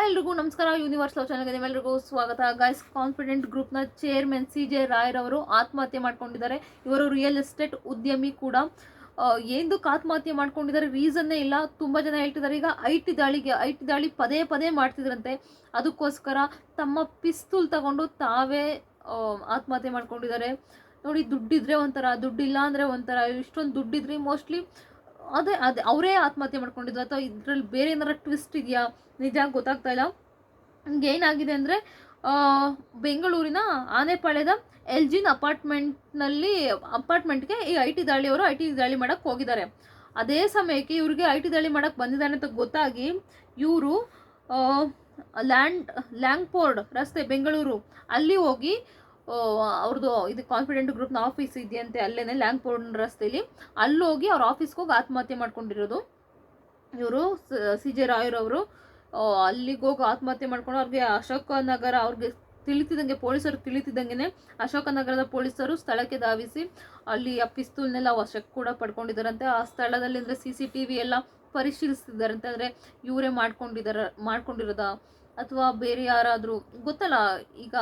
ಎಲ್ರಿಗೂ ನಮಸ್ಕಾರ. Universe love ಚಾನಲ್ಗೆ ನಿಮ್ಮೆಲ್ಲರಿಗೂ ಸ್ವಾಗತ. ಗೈಸ್, ಕಾನ್ಫಿಡೆಂಟ್ ಗ್ರೂಪ್ನ ಚೇರ್ಮನ್ CJ ರಾಯರವರು ಆತ್ಮಹತ್ಯೆ ಮಾಡ್ಕೊಂಡಿದ್ದಾರೆ. ಇವರು ರಿಯಲ್ ಎಸ್ಟೇಟ್ ಉದ್ಯಮಿ ಕೂಡ. ಏನಕ್ಕೆ ಆತ್ಮಹತ್ಯೆ ಮಾಡ್ಕೊಂಡಿದ್ದಾರೆ ರೀಸನ್ನೇ ಇಲ್ಲ. ತುಂಬ ಜನ ಹೇಳ್ತಿದ್ದಾರೆ ಈಗ ಐ ಟಿ ದಾಳಿ ಪದೇ ಪದೇ ಮಾಡ್ತಿದ್ರಂತೆ. ಅದಕ್ಕೋಸ್ಕರ ತಮ್ಮ ಪಿಸ್ತೂಲ್ ತಗೊಂಡು ತಾವೇ ಆತ್ಮಹತ್ಯೆ ಮಾಡ್ಕೊಂಡಿದ್ದಾರೆ. ನೋಡಿ, ದುಡ್ಡಿದ್ರೆ ಒಂಥರ, ದುಡ್ಡಿಲ್ಲ ಅಂದರೆ ಒಂಥರ. ಇಷ್ಟೊಂದು ದುಡ್ಡಿದ್ರೆ ಮೋಸ್ಟ್ಲಿ ಅದೇ ಅವರೇ ಆತ್ಮಹತ್ಯೆ ಮಾಡ್ಕೊಂಡಿದ್ರು ಅಥವಾ ಇದರಲ್ಲಿ ಬೇರೆ ಏನಾರ ಟ್ವಿಸ್ಟ್ ಇದೆಯಾ ನಿಜ ಗೊತ್ತಾಗ್ತಾ ಇಲ್ಲ. ಏನಾಗಿದೆ ಅಂದರೆ, ಬೆಂಗಳೂರಿನ ಆನೆಪಾಳ್ಯದ ಎಲ್ಜಿನ್ ಅಪಾರ್ಟ್ಮೆಂಟ್ಗೆ ಈ ಐ ಟಿ ದಾಳಿ ಮಾಡೋಕ್ಕೆ ಹೋಗಿದ್ದಾರೆ. ಅದೇ ಸಮಯಕ್ಕೆ ಇವ್ರಿಗೆ ಐ ಟಿ ದಾಳಿ ಮಾಡೋಕ್ಕೆ ಬಂದಿದ್ದಾನೆ ಅಂತ ಗೊತ್ತಾಗಿ ಇವರು ಲ್ಯಾಂಗ್ಪೋರ್ಡ್ ರಸ್ತೆ ಬೆಂಗಳೂರು ಅಲ್ಲಿ ಹೋಗಿ ಅವ್ರದ್ದು ಇದು ಕಾನ್ಫಿಡೆಂಟ್ ಗ್ರೂಪ್ನ ಆಫೀಸ್ ಇದೆಯಂತೆ, ಅಲ್ಲೇ ಲ್ಯಾಂಗ್ಪೋರ್ಡ್ ರಸ್ತೆಯಲ್ಲಿ ಅಲ್ಲೋಗಿ ಅವ್ರ ಆಫೀಸ್ಗೆ ಹೋಗಿ ಆತ್ಮಹತ್ಯೆ ಮಾಡ್ಕೊಂಡಿರೋದು. ಇವರು CJ ರಾಯರವರು ಅಲ್ಲಿಗೆ ಹೋಗಿ ಆತ್ಮಹತ್ಯೆ ಮಾಡ್ಕೊಂಡು ಅವ್ರಿಗೆ ಅಶೋಕನಗರ ಅವ್ರಿಗೆ ಪೊಲೀಸರು ತಿಳಿತಿದ್ದಂಗೆ ಅಶೋಕನಗರದ ಪೊಲೀಸರು ಸ್ಥಳಕ್ಕೆ ಧಾವಿಸಿ ಅಲ್ಲಿ ಆ ಪಿಸ್ತೂಲ್ನೆಲ್ಲ ವಶಕ್ಕೆ ಕೂಡ ಪಡ್ಕೊಂಡಿದ್ದಾರಂತೆ. ಆ ಸ್ಥಳದಲ್ಲಿ ಅಂದರೆ CCTV ಎಲ್ಲ ಪರಿಶೀಲಿಸ್ತಿದ್ದಾರಂತೆ. ಅಂದರೆ ಇವರೇ ಮಾಡ್ಕೊಂಡಿರೋದ ಅಥವಾ ಬೇರೆ ಯಾರಾದರೂ ಗೊತ್ತಲ್ಲ. ಈಗ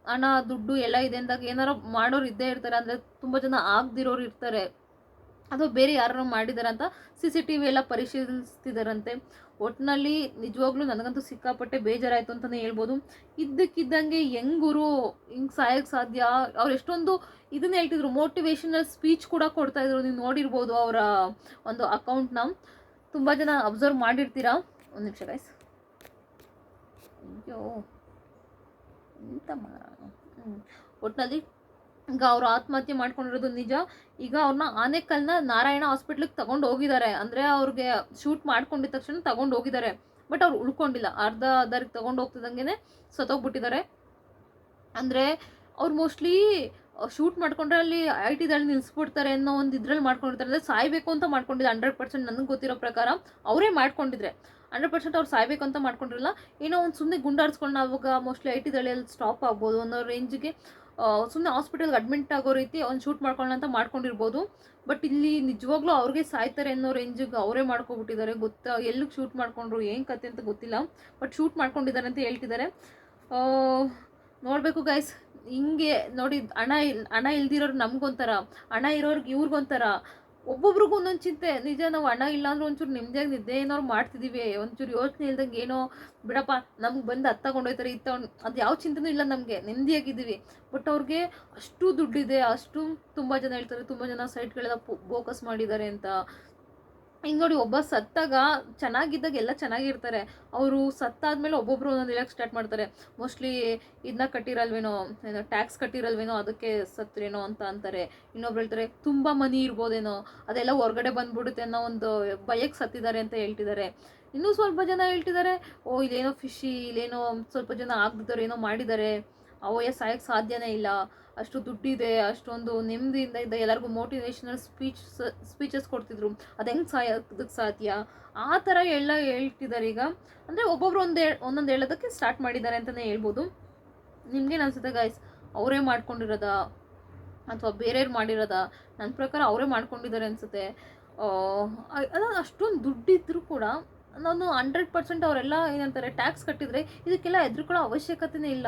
ಹಣ ದುಡ್ಡು ಎಲ್ಲ ಇದೆ ಅಂದಾಗ ಏನಾರು ಮಾಡೋರು ಇದ್ದೇ ಇರ್ತಾರೆ. ಅಂದರೆ ತುಂಬ ಜನ ಆಗದಿರೋರು ಇರ್ತಾರೆ, ಅಥವಾ ಬೇರೆ ಯಾರು ಮಾಡಿದಾರೆ ಅಂತ CCTV ಎಲ್ಲ ಪರಿಶೀಲಿಸ್ತಿದ್ದಾರಂತೆ. ಒಟ್ಟಿನಲ್ಲಿ ನಿಜವಾಗ್ಲೂ ನನಗಂತೂ ಸಿಕ್ಕಾಪಟ್ಟೆ ಬೇಜಾರಾಯಿತು ಅಂತಲೇ ಹೇಳ್ಬೋದು. ಇದ್ದಕ್ಕಿದ್ದಂಗೆ ಹೆಂಗುರು ಹಿಂಗೆ ಸಾಯಕ್ಕೆ ಸಾಧ್ಯ? ಅವ್ರು ಎಷ್ಟೊಂದು ಇದನ್ನ ಹೇಳ್ತಿದ್ರು, ಮೋಟಿವೇಶನಲ್ ಸ್ಪೀಚ್ ಕೂಡ ಕೊಡ್ತಾಯಿದ್ರು. ನೀವು ನೋಡಿರ್ಬೋದು ಅವರ ಒಂದು ಅಕೌಂಟ್ನ. ತುಂಬ ಜನ ಅಬ್ಸರ್ವ್ ಮಾಡಿರ್ತೀರಾ. ಒಂದು ನಿಮಿಷ ಗೈಸ್. ಅಯ್ಯೋ ಎಂತ ಒಟ್ಟಿನಲ್ಲಿ ಈಗ ಅವರು ಆತ್ಮಹತ್ಯೆ ಮಾಡ್ಕೊಂಡಿರೋದು ನಿಜ. ಈಗ ಅವ್ರನ್ನ ಆನೇಕಲ್ನ ನಾರಾಯಣ ಹಾಸ್ಪಿಟ್ಲಿಗೆ ತಗೊಂಡು ಹೋಗಿದ್ದಾರೆ. ಅಂದರೆ ಅವ್ರಿಗೆ ಶೂಟ್ ಮಾಡ್ಕೊಂಡಿದ್ದ ತಕ್ಷಣ ತಗೊಂಡು ಹೋಗಿದ್ದಾರೆ. ಬಟ್ ಅವ್ರು ಉಳ್ಕೊಂಡಿಲ್ಲ. ಅರ್ಧ ದಾರಿಗೆ ತಗೊಂಡು ಹೋಗ್ತಿದ್ದಂಗೆ ಸತ್ತೋಗ್ಬಿಟ್ಟಿದ್ದಾರೆ. ಅಂದರೆ ಅವ್ರು ಮೋಸ್ಟ್ಲಿ ಶೂಟ್ ಮಾಡ್ಕೊಂಡ್ರೆ ಅಲ್ಲಿ ಐ ಟಿ ದಾಳಿ ನಿಲ್ಲಿಸ್ಬಿಡ್ತಾರೆ ಅನ್ನೋ ಒಂದು ಇದ್ರಲ್ಲಿ ಮಾಡ್ಕೊಂಡಿರ್ತಾರೆ. ಅಂದರೆ ಸಾಯ್ಬೇಕು ಅಂತ ಮಾಡ್ಕೊಂಡಿದ್ದಾರೆ. 100% ನನಗೆ ಗೊತ್ತಿರೋ ಪ್ರಕಾರ ಅವರೇ ಮಾಡ್ಕೊಂಡಿದ್ರೆ 100% ಅವ್ರು ಸಾಯ್ಬೇಕು ಅಂತ ಮಾಡ್ಕೊಂಡಿರಲ್ಲ. ಏನೋ ಒಂದು ಸುಮ್ಮನೆ ಗುಂಡಾಡ್ಸ್ಕೊಂಡು ಅವಾಗ ಮೋಸ್ಟ್ಲಿ ಐ ಟಿ ದಾಳಿಯಲ್ಲಿ ಸ್ಟಾಪ್ ಆಗ್ಬೋದು ಅನ್ನೋ ರೇಂಜ್ಗೆ ಸುಮ್ಮನೆ ಹಾಸ್ಪಿಟಲ್ಗೆ ಅಡ್ಮಿಟ್ ಆಗೋ ರೀತಿ ಒಂದು ಶೂಟ್ ಮಾಡ್ಕೊಳ್ಳೋಣ ಅಂತ ಮಾಡ್ಕೊಂಡಿರ್ಬೋದು. ಬಟ್ ಇಲ್ಲಿ ನಿಜವಾಗ್ಲೂ ಅವ್ರಿಗೆ ಸಾಯ್ತಾರೆ ಅನ್ನೋ ರೇಂಜಿಗೆ ಅವರೇ ಮಾಡ್ಕೊಬಿಟ್ಟಿದ್ದಾರೆ. ಎಲ್ಲಿಗೆ ಶೂಟ್ ಮಾಡ್ಕೊಂಡ್ರು ಏನು ಕತೆ ಅಂತ ಗೊತ್ತಿಲ್ಲ. ಬಟ್ ಶೂಟ್ ಮಾಡ್ಕೊಂಡಿದ್ದಾರೆ ಅಂತ ಹೇಳ್ತಿದ್ದಾರೆ. ನೋಡಬೇಕು ಗೈಸ್. ಹಿಂಗೆ ನೋಡಿ, ಹಣ ಇಲ್ದಿರೋರು ನಮ್ಗೊಂಥರ, ಹಣ ಇರೋರ್ಗೆ ಇವ್ರಿಗೊಂಥರ, ಒಬ್ಬೊಬ್ರಿಗೂ ಒಂದೊಂದು ಚಿಂತೆ. ನಿಜ, ನಾವು ಹಣ ಇಲ್ಲ ಅಂದ್ರೆ ಒಂಚೂರು ನಿಮ್ಮದಿಯಾಗಿ ನಿದ್ದೆ ಏನಾದ್ರು ಮಾಡ್ತಿದ್ದೀವಿ, ಒಂಚೂರು ಯೋಚನೆ ಇಲ್ದಂಗೆ ಏನೋ ಬಿಡಪ್ಪ ನಮ್ಗೆ ಬಂದು ಅದು ತಗೊಂಡೋಯ್ತಾರೆ ಇದು ಅದು ಯಾವ ಚಿಂತೆನೂ ಇಲ್ಲ, ನಮಗೆ ನೆಮ್ಮದಿಯಾಗಿದ್ದೀವಿ. ಬಟ್ ಅವ್ರಿಗೆ ಅಷ್ಟು ದುಡ್ಡಿದೆ, ಅಷ್ಟು ತುಂಬ ಜನ ಹೇಳ್ತಾರೆ, ತುಂಬ ಜನ ಸೈಟ್ಗಳೆಲ್ಲ ಫೋಕಸ್ ಮಾಡಿದ್ದಾರೆ ಅಂತ. ಹಿಂಗೆ ನೋಡಿ, ಒಬ್ಬ ಸತ್ತಾಗ ಚೆನ್ನಾಗಿದ್ದಾಗ ಎಲ್ಲ ಚೆನ್ನಾಗಿರ್ತಾರೆ. ಅವರು ಸತ್ತಾದ್ಮೇಲೆ ಒಬ್ಬೊಬ್ರು ಒಂದೊಂದು ಹೇಳಕ್ಕೆ ಸ್ಟಾರ್ಟ್ ಮಾಡ್ತಾರೆ. ಮೋಸ್ಟ್ಲಿ ಇದನ್ನ ಕಟ್ಟಿರಲ್ವೇನೋ, ಏನೋ ಟ್ಯಾಕ್ಸ್ ಕಟ್ಟಿರಲ್ವೇನೋ ಅದಕ್ಕೆ ಸತ್ರೇನೋ ಅಂತ ಅಂತಾರೆ. ಇನ್ನೊಬ್ರು ಹೇಳ್ತಾರೆ ತುಂಬ ಮನಿ ಇರ್ಬೋದೇನೋ, ಅದೆಲ್ಲ ಹೊರಗಡೆ ಬಂದ್ಬಿಡುತ್ತೆ ಅನ್ನೋ ಒಂದು ಭಯಕ್ಕೆ ಸತ್ತಿದ್ದಾರೆ ಅಂತ ಹೇಳ್ತಿದ್ದಾರೆ. ಇನ್ನೂ ಸ್ವಲ್ಪ ಜನ ಹೇಳ್ತಿದ್ದಾರೆ, ಇಲ್ಲೇನೋ ಫಿಶಿ, ಇಲ್ಲೇನೋ ಸ್ವಲ್ಪ ಜನ ಆಗದಿದ್ದವ್ರು ಏನೋ ಮಾಡಿದ್ದಾರೆ, ಅವಯ್ಯ ಸಾಯಕ್ಕೆ ಸಾಧ್ಯನೇ ಇಲ್ಲ, ಅಷ್ಟು ದುಡ್ಡಿದೆ, ಅಷ್ಟೊಂದು ನೆಮ್ಮದಿಯಿಂದ ಇದ್ದ, ಎಲ್ಲರಿಗೂ ಮೋಟಿವೇಶನಲ್ ಸ್ಪೀಚಸ್ ಕೊಡ್ತಿದ್ರು, ಅದು ಹೆಂಗೆ ಸಾಯೋದಕ್ಕೆ ಸಾಧ್ಯ, ಆ ಥರ ಎಲ್ಲ ಹೇಳ್ತಿದ್ದಾರೆ ಈಗ. ಅಂದರೆ ಒಬ್ಬೊಬ್ರು ಒಂದೊಂದು ಹೇಳೋದಕ್ಕೆ ಸ್ಟಾರ್ಟ್ ಮಾಡಿದ್ದಾರೆ ಅಂತಲೇ ಹೇಳ್ಬೋದು. ನಿಮ್ಗೇನು ಅನಿಸುತ್ತೆ ಗೈಸ್? ಅವರೇ ಮಾಡ್ಕೊಂಡಿರೋದಾ ಅಥವಾ ಬೇರೆಯವ್ರು ಮಾಡಿರೋದಾ? ನನ್ನ ಪ್ರಕಾರ ಅವರೇ ಮಾಡ್ಕೊಂಡಿದ್ದಾರೆ ಅನಿಸುತ್ತೆ. ಅಲ್ಲ, ಅಷ್ಟೊಂದು ದುಡ್ಡಿದ್ರೂ ಕೂಡ ನಾನು 100% ಅವರೆಲ್ಲ ಏನಂತಾರೆ ಟ್ಯಾಕ್ಸ್ ಕಟ್ಟಿದರೆ ಇದಕ್ಕೆಲ್ಲ ಹೆದರ್ಕೊಳ್ಳೋ ಅವಶ್ಯಕತೆನೇ ಇಲ್ಲ.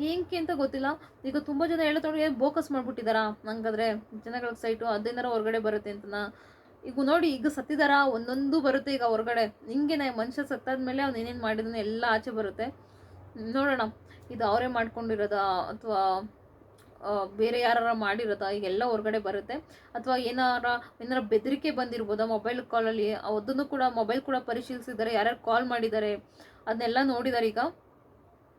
ಏನಕ್ಕೆ ಅಂತ ಗೊತ್ತಿಲ್ಲ. ಈಗ ತುಂಬ ಜನ ಹೇಳೋತವ್ರಿಗೆ ಬೋಕಸ್ ಮಾಡಿಬಿಟ್ಟಿದ್ದಾರಾ, ಹಂಗಾದ್ರೆ ಜನಗಳಿಗೆ ಸೈಟು ಅದೇನಾರ ಹೊರಗಡೆ ಬರುತ್ತೆ ಅಂತನಾ? ಈಗ ನೋಡಿ, ಈಗ ಸತ್ತಿದಾರ ಒಂದೊಂದು ಬರುತ್ತೆ ಈಗ ಹೊರಗಡೆ. ಹಿಂಗೇನೆ ಮನುಷ್ಯ ಸತ್ತಾದ್ಮೇಲೆ ಅವ್ನು ಏನೇನು ಮಾಡಿದಾನೆ ಎಲ್ಲ ಆಚೆ ಬರುತ್ತೆ. ನೋಡೋಣ, ಇದು ಅವರೇ ಮಾಡ್ಕೊಂಡಿರೋದಾ ಅಥವಾ ಬೇರೆ ಯಾರು ಮಾಡಿರೋದಾ, ಈಗೆಲ್ಲ ಹೊರಗಡೆ ಬರುತ್ತೆ. ಅಥವಾ ಏನಾರ ಬೆದರಿಕೆ ಬಂದಿರ್ಬೋದಾ ಮೊಬೈಲ್ ಕಾಲಲ್ಲಿ? ಅದನ್ನು ಕೂಡ ಮೊಬೈಲ್ ಕೂಡ ಪರಿಶೀಲಿಸಿದ್ದಾರೆ, ಯಾರ್ಯಾರು ಕಾಲ್ ಮಾಡಿದ್ದಾರೆ ಅದನ್ನೆಲ್ಲ ನೋಡಿದ್ದಾರೆ.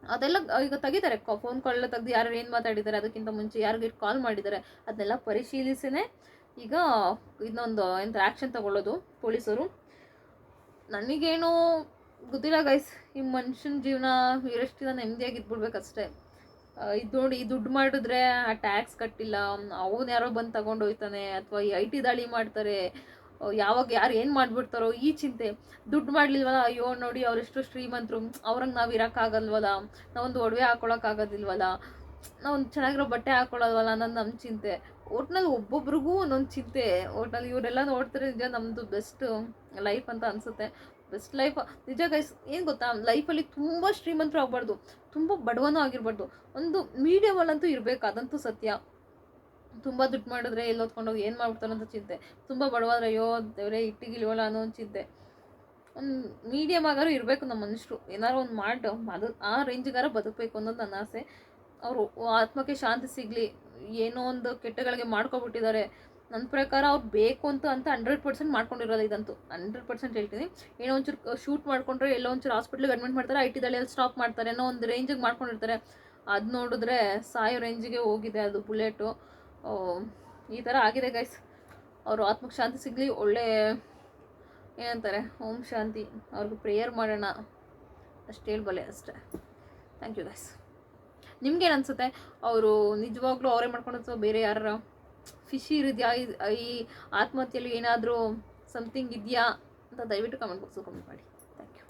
ಅದೆಲ್ಲ ಈಗ ತೆಗಿತಾರೆ, ಫೋನ್ ಕಾಲ್ ಎಲ್ಲ ತೆಗೆದು ಯಾರು ಏನು ಮಾತಾಡಿದ್ದಾರೆ, ಅದಕ್ಕಿಂತ ಮುಂಚೆ ಯಾರಿಗೆ ಕಾಲ್ ಮಾಡಿದ್ದಾರೆ ಅದನ್ನೆಲ್ಲ ಪರಿಶೀಲಿಸಿನೇ ಈಗ ಇನ್ನೊಂದು ಆ್ಯಕ್ಷನ್ ತಗೊಳ್ಳೋದು ಪೊಲೀಸರು. ನನಗೇನು ಗೊತ್ತಿಲ್ಲ ಗೈಸ್. ಈ ಮನುಷ್ಯನ ಜೀವನ ಎಷ್ಟು ದಿನ ನೆಮ್ಮದಿಯಾಗಿದ್ಬಿಡ್ಬೇಕಷ್ಟೇ. ಇದು ನೋಡಿ, ಈ ದುಡ್ಡು ಮಾಡಿದ್ರೆ ಆ ಟ್ಯಾಕ್ಸ್ ಕಟ್ಟಿಲ್ಲ, ಅವನು ಯಾರೋ ಬಂದು ತಗೊಂಡು ಹೋಗ್ತಾನೆ, ಅಥವಾ ಈ ಐ ಟಿ ದಾಳಿ ಮಾಡ್ತಾರೆ, ಯಾವಾಗ ಯಾರು ಏನು ಮಾಡಿಬಿಡ್ತಾರೋ ಈ ಚಿಂತೆ. ದುಡ್ಡು ಮಾಡಲಿಲ್ವಲ್ಲ, ಅಯ್ಯೋ ನೋಡಿ ಅವರೆಷ್ಟು ಶ್ರೀಮಂತರು, ಅವ್ರಂಗೆ ನಾವು ಇರೋಕ್ಕಾಗಲ್ವಲ್ಲ, ನಾವೊಂದು ಒಡವೆ ಹಾಕ್ಕೊಳಕ್ಕಾಗೋದಿಲ್ವಲ್ಲ, ನಾವೊಂದು ಚೆನ್ನಾಗಿರೋ ಬಟ್ಟೆ ಹಾಕ್ಕೊಳ್ಳೋಲ್ವಲ್ಲ ಅನ್ನೋದು ನಮ್ಮ ಚಿಂತೆ. ಒಟ್ನಲ್ಲಿ ಒಬ್ಬೊಬ್ರಿಗೂ ಒಂದೊಂದು ಚಿಂತೆ. ಒಟ್ನಲ್ಲಿ ಇವರೆಲ್ಲ ನೋಡ್ತಾರೆ, ನಿಜ ನಮ್ಮದು ಬೆಸ್ಟ್ ಲೈಫ್ ಅಂತ ಅನಿಸುತ್ತೆ. Best life. ನಿಜ ಗೈಸ್, ಏನು ಗೊತ್ತಾ, ಲೈಫಲ್ಲಿ ತುಂಬ ಶ್ರೀಮಂತರು ಆಗಬಾರ್ದು, ತುಂಬ ಬಡವನೂ ಆಗಿರಬಾರ್ದು, ಒಂದು ಮೀಡಿಯಮಲ್ಲಂತೂ ಇರಬೇಕು, ಅದಂತೂ ಸತ್ಯ. ತುಂಬ ದುಡ್ಡು ಮಾಡಿದ್ರೆ ಎಲ್ಲಿ ಹೊತ್ಕೊಂಡೋಗಿ ಏನು ಮಾಡ್ಬಿಡ್ತಾರೋ ಅಂತ ಚಿಂತೆ, ತುಂಬ ಬಡವಾದ್ರೆ ಅಯ್ಯೋ ದೇವರೇ ಇಟ್ಟಿಗಿಲ್ವಲ್ಲ ಅನ್ನೋ ಒಂದು ಚಿಂತೆ. ಒಂದು ಮೀಡಿಯಮ್ ಆಗಾರು ಇರಬೇಕು ನಮ್ಮ ಮನುಷ್ಯರು, ಏನಾರು ಒಂದು ಮಾಡಿ ಆ ರೇಂಜ್ಗಾರ ಬದುಕಬೇಕು ಅನ್ನೋದು ನನ್ನ ಆಸೆ. ಅವರು ಆತ್ಮಕ್ಕೆ ಶಾಂತಿ ಸಿಗಲಿ. ಏನೋ ಒಂದು ಕೆಟ್ಟಗಳಿಗೆ ಮಾಡ್ಕೊಬಿಟ್ಟಿದ್ದಾರೆ. ನನ್ನ ಪ್ರಕಾರ ಅವ್ರು ಬೇಕು ಅಂತ 100% ಮಾಡ್ಕೊಂಡಿರೋದು, ಇದಂತೂ 100% ಹೇಳ್ತೀನಿ. ಏನೋ ಒಂಚೂರು ಶೂಟ್ ಮಾಡ್ಕೊಂಡ್ರೆ ಎಲ್ಲೋ ಒಂಚೂರು ಹಾಸ್ಪಿಟ್ಲಿಗೆ ಅಡ್ಮಿಟ್ ಮಾಡ್ತಾರೆ, IT ದಾಳಿಯಲ್ಲಿ ಸ್ಟಾಪ್ ಮಾಡ್ತಾರೆ, ಏನೋ ಒಂದು ರೇಂಜಿಗೆ ಮಾಡ್ಕೊಂಡಿರ್ತಾರೆ. ಅದು ನೋಡಿದ್ರೆ ಸಾಯೋ ರೇಂಜಿಗೆ ಹೋಗಿದೆ ಅದು ಬುಲೆಟು. ಈ ಥರ ಆಗಿದೆ ಗೈಸ್. ಅವರು ಆತ್ಮಕ್ಕೆ ಶಾಂತಿ ಸಿಗಲಿ. ಒಳ್ಳೆ ಏನಂತಾರೆ, ಓಂ ಶಾಂತಿ, ಅವ್ರಿಗೆ ಪ್ರೇಯರ್ ಮಾಡೋಣ ಅಷ್ಟು ಹೇಳ್ಬಲ್ಲೆ ಅಷ್ಟೇ. Thank you guys. ನಿಮ್ಗೇನು ಅನಿಸುತ್ತೆ, ಅವರು ನಿಜವಾಗ್ಲೂ ಅವರೇ ಮಾಡ್ಕೊಂಡು ಬೇರೆ ಯಾರು ಫಿಶಿ ಇದೆಯಾ ಈ ಆತ್ಮಹತ್ಯೆಯಲ್ಲಿ, ಏನಾದರೂ ಸಮಥಿಂಗ್ ಇದೆಯಾ ಅಂತ ದಯವಿಟ್ಟು ಕಮೆಂಟ್ ಬಾಕ್ಸಲ್ಲಿ ಕಮೆಂಟ್ ಮಾಡಿ. Thank you.